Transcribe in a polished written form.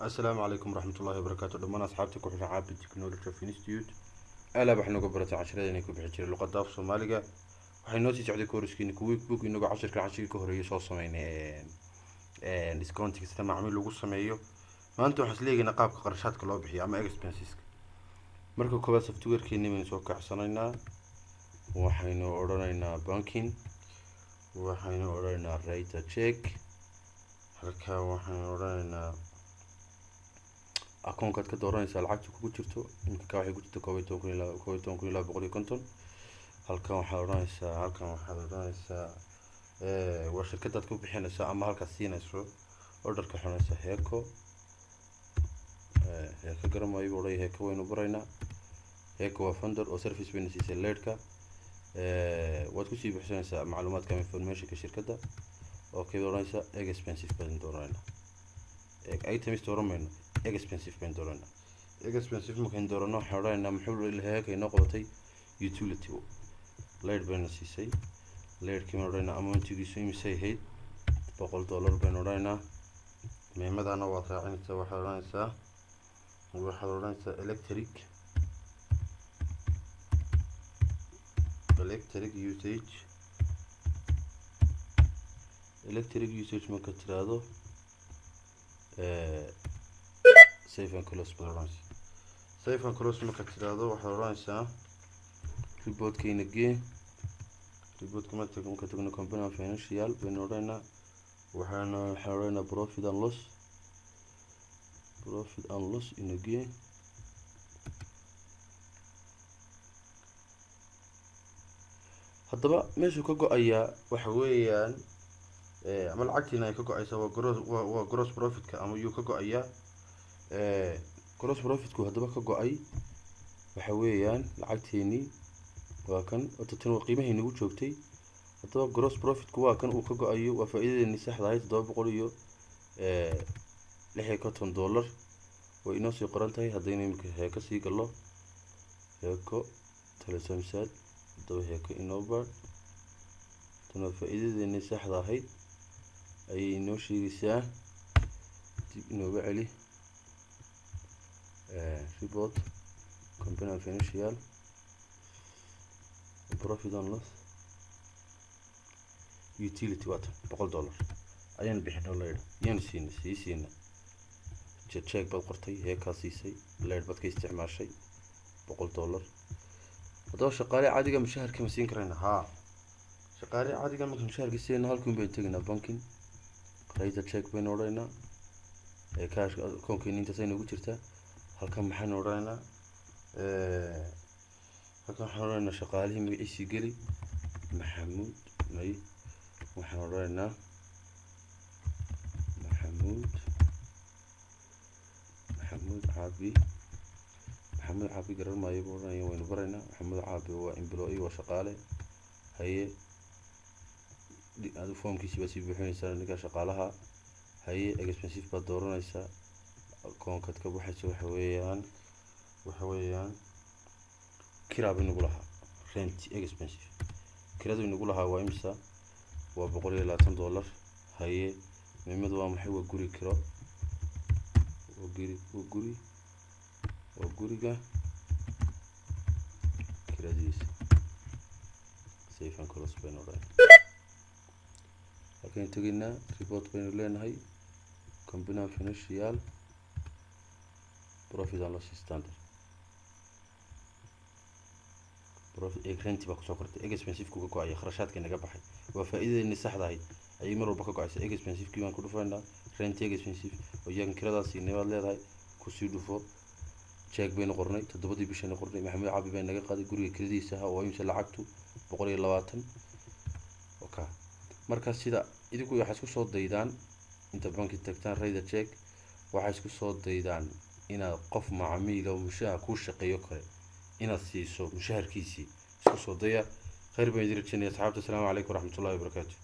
السلام عليكم ورحمة الله وبركاته. دمان أصحابتك وحنا عاب التكنولوجيا في انستيتيوت ألا بحنا قبرة عشرة إنكم بحكي اللغة داف Soomaaliga waxay noo sii socday kooraskiina kuwiik book inagu cashirka horeeyay soo sameynay discount kasta macmiil lagu sameeyo maanta waxaan isleeyahay qaabka qarashaadka loo bixiyo ama expenses marka koobaad software-keena aynu soo kacsanaynaa waxaynu oranaynaa banking waxaynu oranaynaa rate check halka waxaynu oranaynaa akoonkaad ka dooranaysaa lacagta kugu jirto inka waxay ku jirto 12,250 halkan waxaad oranaysaa waa shirkadaad ku bixinaysaa ama halkaad siinayso orderka xunaysa heeko garamayo oray heeko waynu baraynaa heeko waa funder oo service bayna siisay leedka waad ku sii bixinaysaa macluumaadka informationka shirkadda oo kayd oranaysaa expensive badan dooranayna items dooranayna expensive badan dooranayna expensive markaan doorano waxaan oranaynaa muxuu heeko inoo qabatay utility leed bayna siisay leedkii ma oranaynaa amountigiisu imisay ahayd $100 baynu oranaynaa meemadana waa raacinaysaa waxaad oranaysaa electric marka tiraahdo save and close balance marka tiraahdo waxaad oranaysaa reportkeena gee reportka marka tagno company financial baynu oranaynaa waxaan oranaynaa profit and loss inagee haddaba meeshu ka go'ayaa waxa weeyaan ama lacagtiina ay ka go'aysaa waa gross profitka ama yuu ka go'ayaa gross profitku haddaba ka go'ay waxa weeyaan lacagteeni waa kan tan waa qiimaha inagu joogtay haddaba gross profitku waa kan uu ka go'ayo waa faa'iidadeeni saxda ahayd $756 oo inoo sii qoran tahay haddayna imika heeko sii gallo heeko telesamsad haddaba heeko inoo baadh tan waa faa'iidadeeni saxda ahayd ayay inoo sheegaysaa dib inooga celi report company financial profit and loss utility water $100 ayaan bixinay leed yaan siina check baad qortay heeka siisay leed baad ka isticmaashay $100 haddaba shaqaale caadiga mushaharka ma siin karayna shaqaale caadiga marka mushaharka siina halkan baynu tegaynaa banking rate check baynu oranaynaa cash akoonkeena intaas ay nagu jirtaa halkan maxaan oranaynaa shaqaalihii magaciisii geli maxamuud waxaan oranaynaa maxamuud caabi garan maayo buu oranaya waynu baraynaa maxamuud caabi waa employee waa shaqaale haye aad foomkiisii baad sii buuxinaysaa ninka shaqaalaha haye expensive baad dooranaysaa akoonkaad ka baxayso waxa weeyaan kiraabi nagu lahaa rent expensive kiradu nagu lahaa waa imisa waa $120 haye meemadu waa maxay waa guri kiro waa guriga kiradiisa save and close baynu oranaynaa halkaan tegaynaa report baynu leenahay company financial profit and loss standard rent baa kusoo kortay expensive kuga go'aya kharashaadka naga baxay waa faa'iidadeeni saxda ahayd ayay mar walba ka go'aysaa expensive kii baan ku dhufaynaa rent expensive oo iyagan kiradaasi nabaad leedahay ku sii dhufo check baynu qornay 7 bishayna qornay maxamed caabi baa naga qaaday guriga kiradiisa oo imisa lacagtu 120 okay marka sida idinku waxay isku soo daydaan inta banki tagtaan rate check waxay isku soo daydaan inaad qof macaamiil oo mushaar ku shaqeeyo kale inaad siiso mushaharkiisii isku soo daya khayr baan idin rajaynayaa asxaabta. Assalaamu calaykum waraxmatullaahi wabarakaatuh.